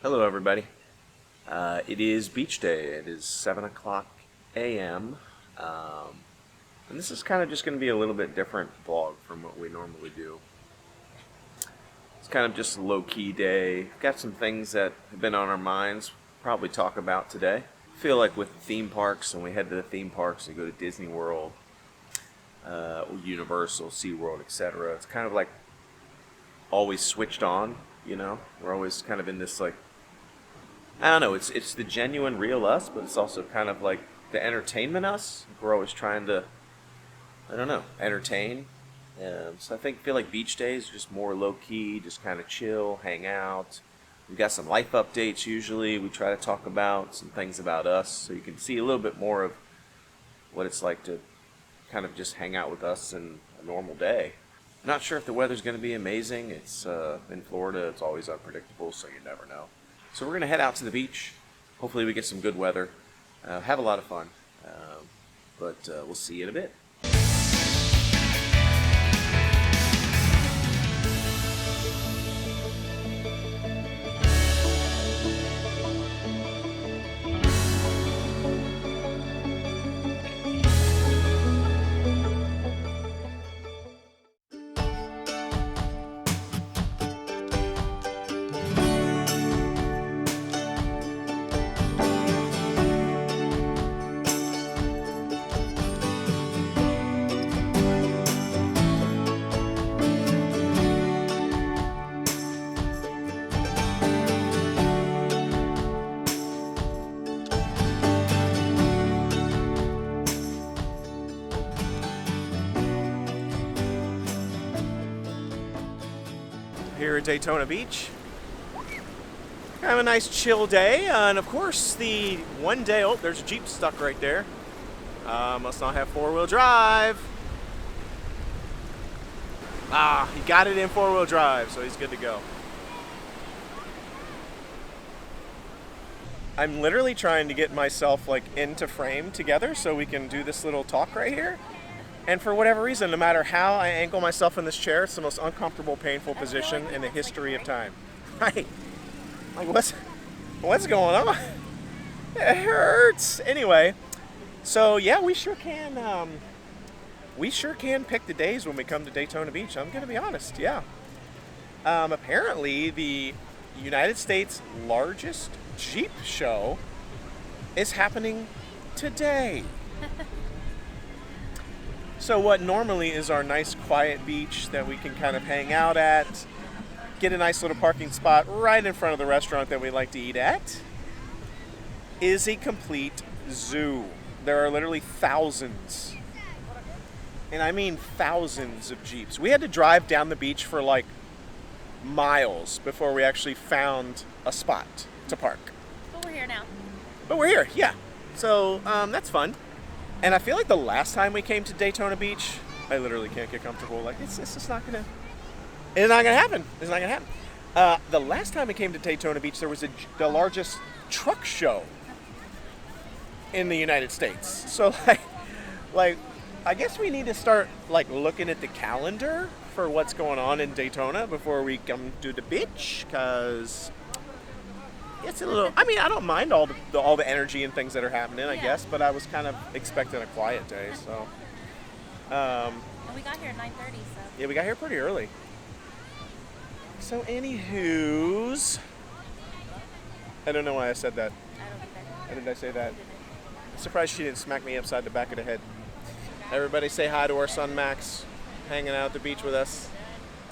Hello everybody. It is beach day. It is 7 o'clock a.m. And this is kind of just going to be a little bit different vlog from what we normally do. It's kind of just a low-key day. Got some things that have been on our minds, probably talk about today. I feel like with theme parks, when we head to the theme parks and go to Disney World, Universal, SeaWorld, etc., it's kind of like always switched on, you know? We're always kind of in this like, I don't know, it's the genuine real us, but it's also kind of like the entertainment us. We're always trying to, I don't know, entertain. So I feel like beach days are just more low-key, just kind of chill, hang out. We've got some life updates usually. We try to talk about some things about us so you can see a little bit more of what it's like to kind of just hang out with us in a normal day. Not sure if the weather's going to be amazing. It's in Florida, it's always unpredictable, so you never know. So we're going to head out to the beach. Hopefully we get some good weather. Have a lot of fun. But we'll see you in a bit. Here at Daytona Beach. Kind of a nice chill day, and of course the one day, oh, there's a Jeep stuck right there. Must not have four-wheel drive. He got it in four-wheel drive, so he's good to go. I'm literally trying to get myself like into frame together so we can do this little talk right here. And for whatever reason, no matter how I angle myself in this chair, it's the most uncomfortable, painful position in the history of time. Right? Like, what's going on? It hurts. Anyway, so yeah, we sure can pick the days when we come to Daytona Beach. I'm gonna be honest, yeah. Apparently, the United States' largest Jeep show is happening today. So what normally is our nice quiet beach that we can kind of hang out at, get a nice little parking spot right in front of the restaurant that we like to eat at, is a complete zoo. There are literally thousands, and I mean thousands of Jeeps. We had to drive down the beach for like miles before we actually found a spot to park. But we're here now. But we're here, yeah. So that's fun. And I feel like the last time we came to Daytona Beach, I literally can't get comfortable. Like, it's just not gonna happen. It's not gonna happen. The last time we came to Daytona Beach, there was the largest truck show in the United States. So like, I guess we need to start like looking at the calendar for what's going on in Daytona before we come to the beach, because it's a little, I mean, I don't mind all the energy and things that are happening, I guess, but I was kind of expecting a quiet day, so. And we got here at 9:30, so. Yeah, we got here pretty early. So, anywho's, I don't know why I said that. I don't think Why did I say that? Surprised she didn't smack me upside the back of the head. Everybody say hi to our son Max, hanging out at the beach with us.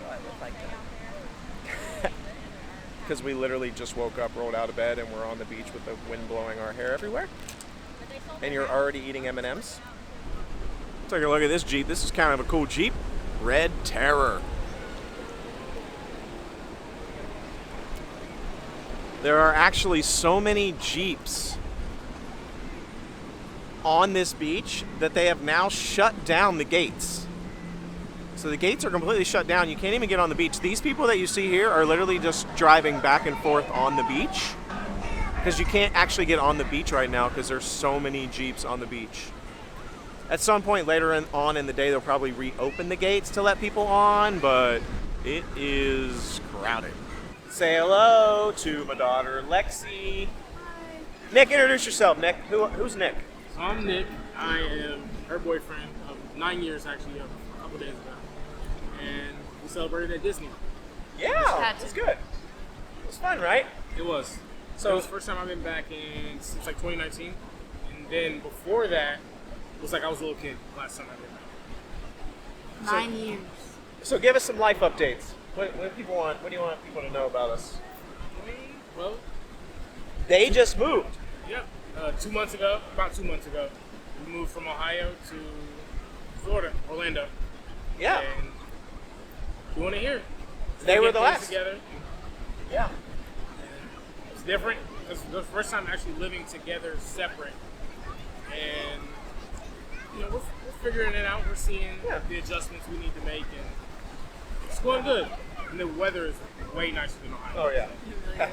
Oh, I would like to. Because we literally just woke up, rolled out of bed, and we're on the beach with the wind blowing our hair everywhere. And you're already eating M&Ms. Take a look at this Jeep. This is kind of a cool Jeep. Red Terror. There are actually so many Jeeps on this beach that they have now shut down the gates. So the gates are completely shut down. You can't even get on the beach. These people that you see here are literally just driving back and forth on the beach, because you can't actually get on the beach right now because there's so many Jeeps on the beach. At some point later on in the day, they'll probably reopen the gates to let people on, but it is crowded. Say hello to my daughter, Lexi. Hi. Nick, introduce yourself, Nick. Who's Nick? So I'm Nick. I am her boyfriend of 9 years, actually, a couple days ago. And we celebrated at Disney. Yeah, it's good. It was fun, right? It was. So it was the first time I've been back since like 2019. And then before that, it was like I was a little kid last time I been back. 9 years. So give us some life updates. What do people want? What do you want people to know about us? Well, They just moved. yeah. 2 months ago, about 2 months ago, we moved from Ohio to Florida, Orlando. Yeah. And doing it here. They were Get the things last. Together. Yeah. It's different. It's the first time actually living together separate. And, we're figuring it out. We're seeing the adjustments we need to make. And it's going good. And the weather is way nicer than Ohio. Oh yeah.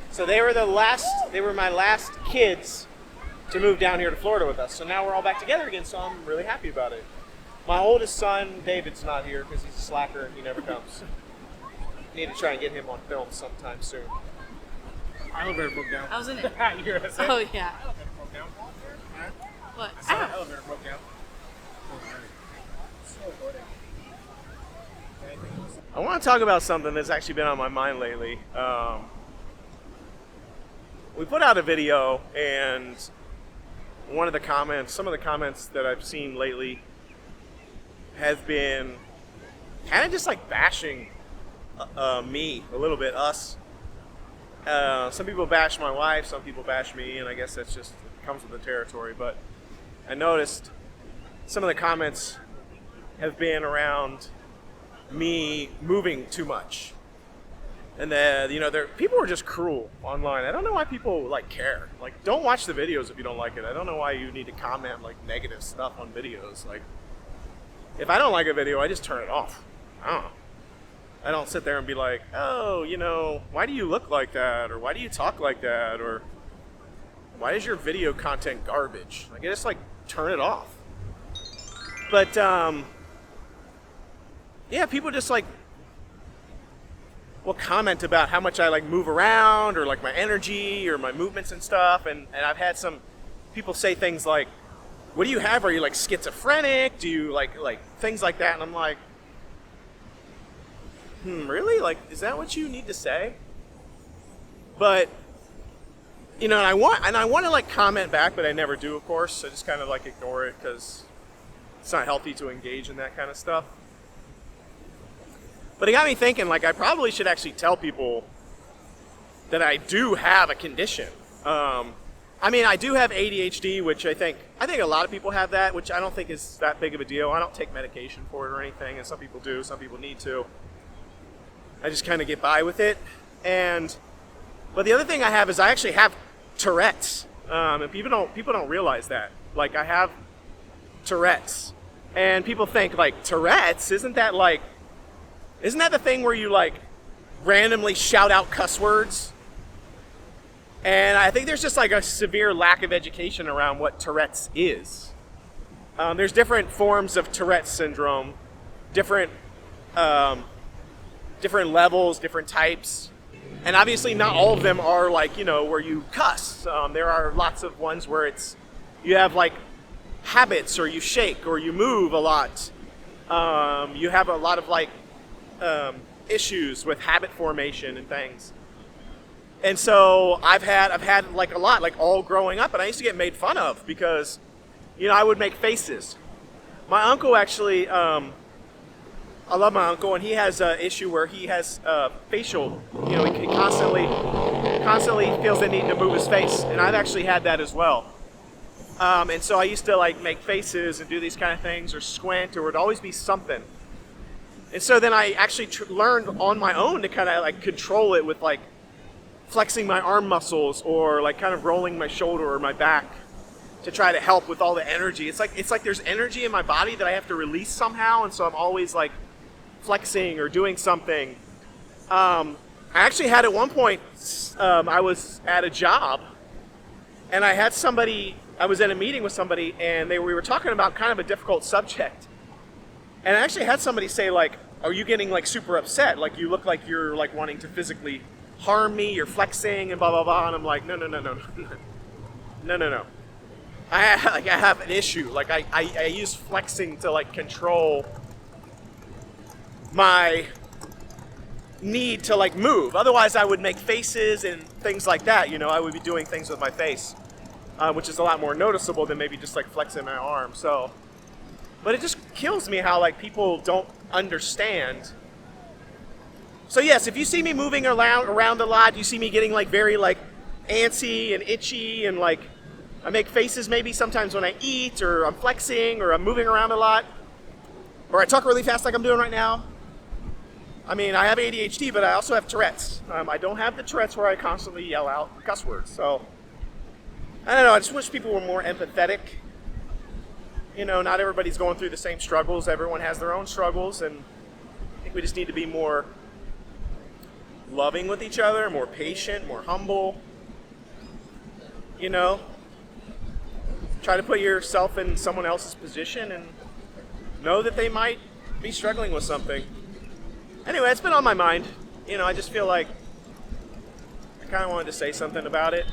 So they were my last kids to move down here to Florida with us. So now we're all back together again, so I'm really happy about it. My oldest son, David's not here because he's a slacker and he never comes. Need to try and get him on film sometime soon. Our elevator broke down. I was in it. You hear what I said? Oh, yeah. Our elevator broke down. What? I saw the Ah. elevator broke down. I want to talk about something that's actually been on my mind lately. We put out a video, and some of the comments that I've seen lately have been kind of just like bashing me a little bit, us. Some people bash my wife, some people bash me, and I guess that's just it comes with the territory. But I noticed some of the comments have been around me moving too much, and then people are just cruel online. I don't know why people care. Don't watch the videos if you don't like it. I don't know why you need to comment negative stuff on videos. If I don't like a video, I just turn it off. I don't sit there and be like, oh, why do you look like that, or why do you talk like that, or why is your video content garbage? I just turn it off. But yeah, people just will comment about how much I move around, or my energy or my movements and stuff. And I've had some people say things like, what do you have? Are you schizophrenic? Do you like things like that? And I'm like, really? Is that what you need to say? But and I want to comment back, but I never do, of course. I just kind of ignore it because it's not healthy to engage in that kind of stuff. But it got me thinking, I probably should actually tell people that I do have a condition. I do have ADHD, which I think a lot of people have that, which I don't think is that big of a deal. I don't take medication for it or anything, and some people do, some people need to. I just kind of get by with it. But the other thing I have is I actually have Tourette's, and people don't realize that. I have Tourette's, and people think Tourette's, isn't that the thing where you randomly shout out cuss words? And I think there's just a severe lack of education around what Tourette's is. There's different forms of Tourette's syndrome, different levels, different types. And obviously not all of them are where you cuss. There are lots of ones where you have habits, or you shake, or you move a lot. You have a lot of issues with habit formation and things. And so I've had a lot, all growing up, and I used to get made fun of because, I would make faces. My uncle actually, I love my uncle, and he has an issue where he has facial, he constantly feels the need to move his face, and I've actually had that as well. And so I used to make faces and do these kind of things, or squint, or it would always be something. And so then I actually learned on my own to kind of control it with flexing my arm muscles, or kind of rolling my shoulder or my back to try to help with all the energy. It's like there's energy in my body that I have to release somehow, and so I'm always flexing or doing something. I actually had at one point, I was at a job, and I was in a meeting with somebody, and we were talking about kind of a difficult subject. And I actually had somebody say are you getting like super upset? Like you look like you're like wanting to physically harm me, you're flexing and blah blah blah. And I'm like, no. I have an issue. Like I use flexing to like control my need to like move. Otherwise I would make faces and things like that, you know. I would be doing things with my face, which is a lot more noticeable than maybe just like flexing my arm. So, but it just kills me how like people don't understand. So yes, if you see me moving around a lot, you see me getting like very like antsy and itchy, and like I make faces maybe sometimes when I eat, or I'm flexing, or I'm moving around a lot, or I talk really fast like I'm doing right now. I mean, I have ADHD, but I also have Tourette's. I don't have the Tourette's where I constantly yell out cuss words. So, I don't know, I just wish people were more empathetic. You know, not everybody's going through the same struggles. Everyone has their own struggles, and I think we just need to be more loving with each other, more patient, more humble. You know, try to put yourself in someone else's position and know that they might be struggling with something. Anyway, it's been on my mind. You know, I just feel like I kind of wanted to say something about it.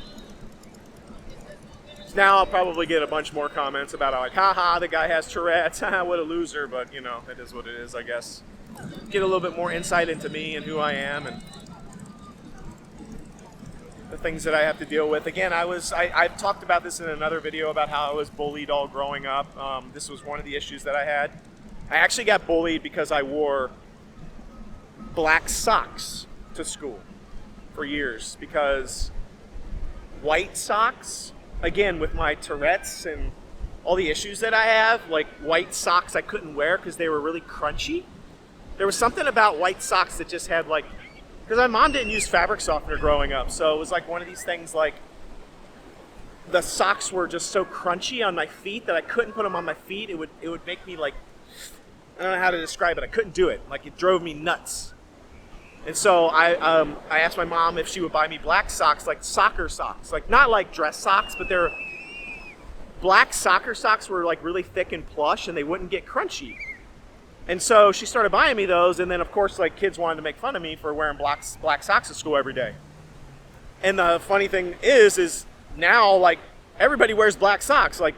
So now I'll probably get a bunch more comments about like, haha, the guy has Tourette's, haha, what a loser. But, you know, it is what it is, I guess. Get a little bit more insight into me and who I am and the things that I have to deal with. Again, I've talked about this in another video about how I was bullied all growing up. This was one of the issues that I had. I actually got bullied because I wore black socks to school for years, because white socks, again, with my Tourette's and all the issues that I have, like white socks I couldn't wear because they were really crunchy. There was something about white socks that just had like, because my mom didn't use fabric softener growing up, so it was like one of these things like the socks were just so crunchy on my feet that I couldn't put them on my feet. It would make me like, I don't know how to describe it. I couldn't do it. Like it drove me nuts. And so I asked my mom if she would buy me black socks, like soccer socks, like not like dress socks, but they're black soccer socks were like really thick and plush and they wouldn't get crunchy. And so she started buying me those, and then of course like kids wanted to make fun of me for wearing black socks to school every day. And the funny thing is now like everybody wears black socks like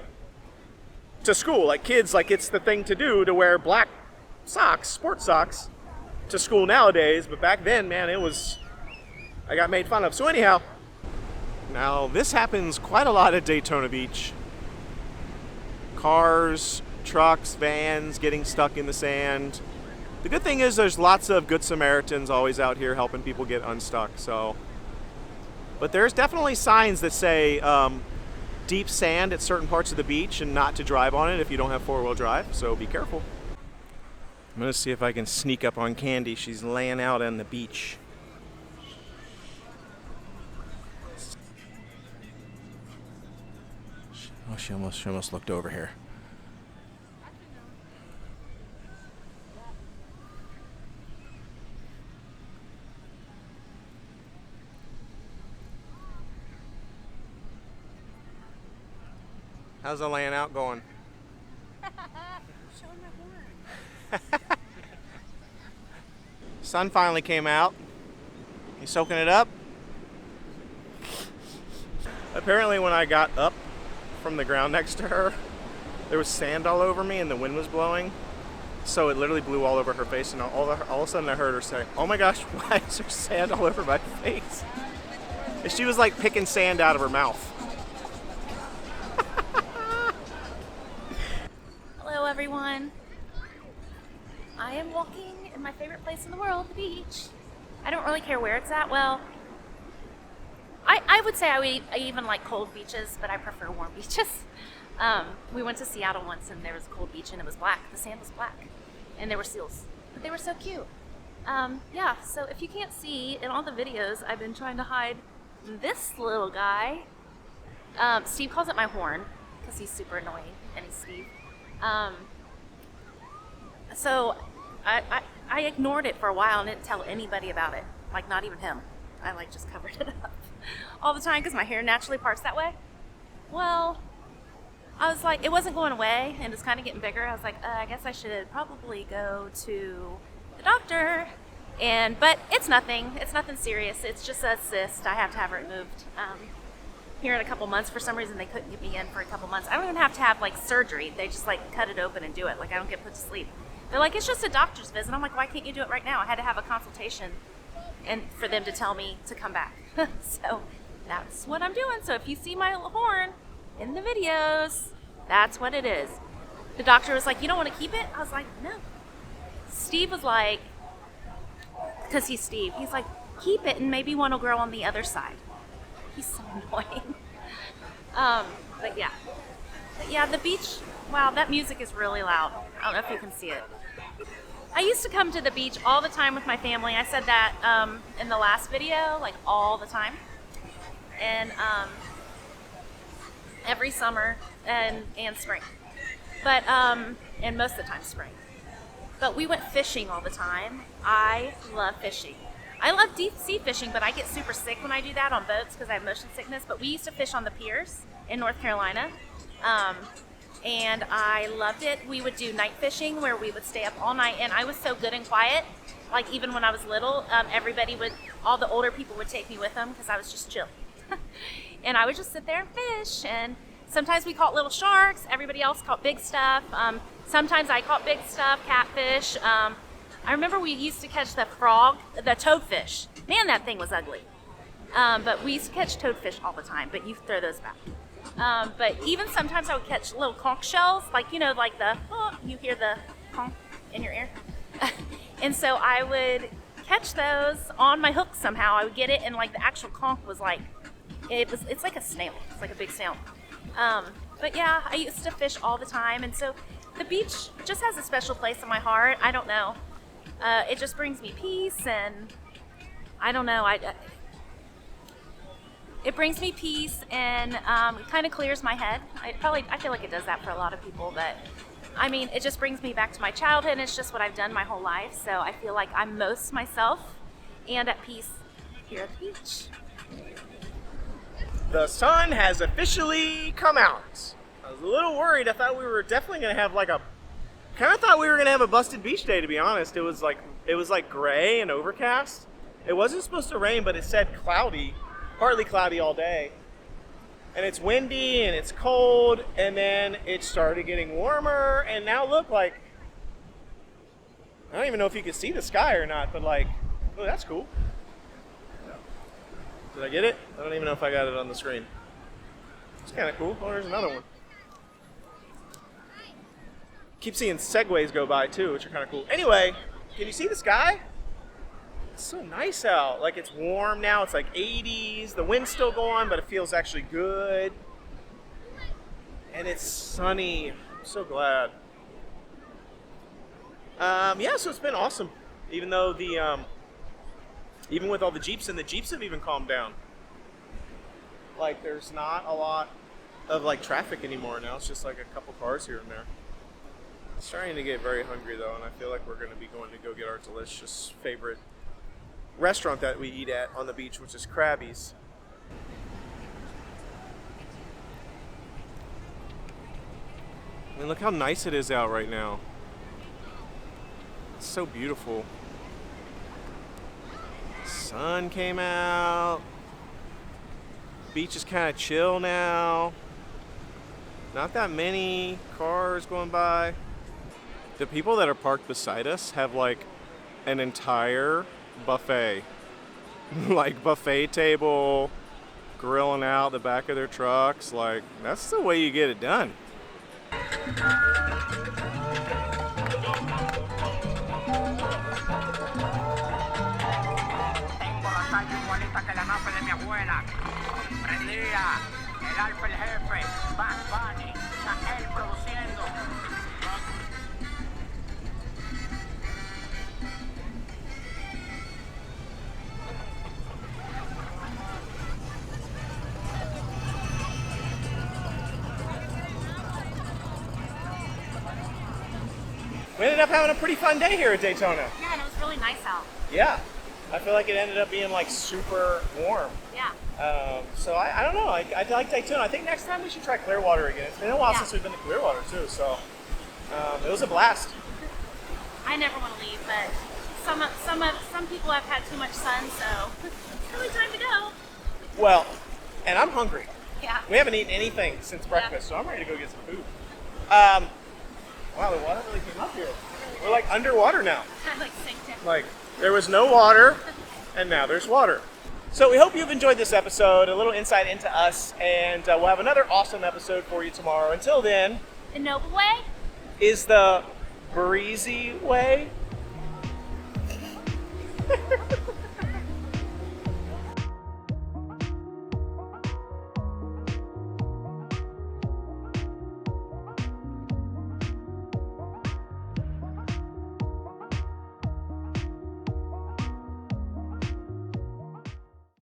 to school, like kids, like it's the thing to do to wear black socks, sports socks, to school nowadays. But back then, man, I got made fun of. So anyhow, now this happens quite a lot at Daytona Beach. Cars, trucks, vans getting stuck in the sand. The good thing is there's lots of good Samaritans always out here helping people get unstuck. So, but there's definitely signs that say deep sand at certain parts of the beach and not to drive on it if you don't have four-wheel drive. So be careful. I'm gonna see if I can sneak up on Candy. She's laying out on the beach. Oh, she almost looked over here. How's the laying out going? Showing my horn. Sun finally came out. You soaking it up? Apparently when I got up from the ground next to her, there was sand all over me and the wind was blowing. So it literally blew all over her face, and all of a sudden I heard her say, "Oh my gosh, why is there sand all over my face?" And she was like picking sand out of her mouth. Hello, everyone. I am walking in my favorite place in the world, the beach. I don't really care where it's at. Well, I would say I even like cold beaches, but I prefer warm beaches. We went to Seattle once, and there was a cold beach, and it was black. The sand was black, and there were seals, but they were so cute. Yeah, so if you can't see, in all the videos, I've been trying to hide this little guy. Steve calls it my horn, because he's super annoying, and he's Steve. So I ignored it for a while and didn't tell anybody about it, like not even him. I like just covered it up all the time because my hair naturally parts that way. Well, I was like, it wasn't going away and it's kind of getting bigger. I was like, I guess I should probably go to the doctor, but it's nothing. It's nothing serious. It's just a cyst. I have to have it removed here in a couple months. For some reason, they couldn't get me in for a couple months. I don't even have to have like surgery. They just like cut it open and do it. Like I don't get put to sleep. They're like, it's just a doctor's visit. I'm like, why can't you do it right now? I had to have a consultation and for them to tell me to come back. So that's what I'm doing. So if you see my little horn in the videos, that's what it is. The doctor was like, you don't want to keep it? I was like, no. Steve was like, because he's Steve, he's like, keep it and maybe one will grow on the other side. He's so annoying. But yeah, the beach, wow, that music is really loud. I don't know if you can see it. I used to come to the beach all the time with my family. I said that in the last video, like all the time. And every summer and spring. But, and most of the time spring. But we went fishing all the time. I love fishing. I love deep sea fishing, but I get super sick when I do that on boats because I have motion sickness. But we used to fish on the piers in North Carolina. And I loved it. We would do night fishing where we would stay up all night, and I was so good and quiet. Like even when I was little, all the older people would take me with them because I was just chill. And I would just sit there and fish, and sometimes we caught little sharks. Everybody else caught big stuff. Sometimes I caught big stuff, catfish. I remember we used to catch the toadfish. Man, that thing was ugly. But we used to catch toadfish all the time, but you throw those back. But even sometimes I would catch little conch shells, like, you know, like you hear the conch in your ear. And so I would catch those on my hook somehow. I would get it, and like the actual conch was like, it's like a snail. It's like a big snail. But yeah, I used to fish all the time, and so the beach just has a special place in my heart. I don't know. It just brings me peace, and I don't know. It brings me peace, and it kind of clears my head. I feel like it does that for a lot of people, but I mean, it just brings me back to my childhood, and it's just what I've done my whole life. So I feel like I'm most myself and at peace here at the beach. The sun has officially come out. I was a little worried. I thought we were definitely gonna have a busted beach day, to be honest. It was like gray and overcast. It wasn't supposed to rain, but it said cloudy, partly cloudy all day. And it's windy and it's cold, and then it started getting warmer, and now look, like, I don't even know if you can see the sky or not, but like, oh, that's cool. Did I get it? I don't even know if I got it on the screen. It's kind of cool. Oh, there's another one. Keep seeing segways go by too, which are kind of cool. Anyway, can you see the sky? It's so nice out. Like, it's warm now. It's like 80s. The wind's still going, but it feels actually good. And it's sunny. I'm so glad. Yeah, so it's been awesome. Even though even with all the Jeeps, and the Jeeps have even calmed down. Like, there's not a lot of like traffic anymore now. It's just like a couple cars here and there. I'm starting to get very hungry though, and I feel like we're going to be going to go get our delicious favorite restaurant that we eat at on the beach, which is Krabby's. I mean, look how nice it is out right now. It's so beautiful. Sun came out. Beach is kind of chill now. Not that many cars going by. The people that are parked beside us have like an entire buffet. Like buffet table, grilling out the back of their trucks. Like, that's the way you get it done. We ended up having a pretty fun day here at Daytona. Yeah, and it was really nice out. Yeah, I feel like it ended up being like super warm. Yeah. So I don't know, I like Daytona. I think next time we should try Clearwater again. It's been a while since we've been to Clearwater too, so it was a blast. I never want to leave, but Some people have had too much sun, so it's really time to go. Well, and I'm hungry. Yeah. We haven't eaten anything since breakfast, so I'm ready to go get some food. Wow, the water really came up here. We're like underwater now. I like synced in. Like, there was no water, and now there's water. So we hope you've enjoyed this episode, a little insight into us, and we'll have another awesome episode for you tomorrow. Until then, The Noble Way? is the breezy way.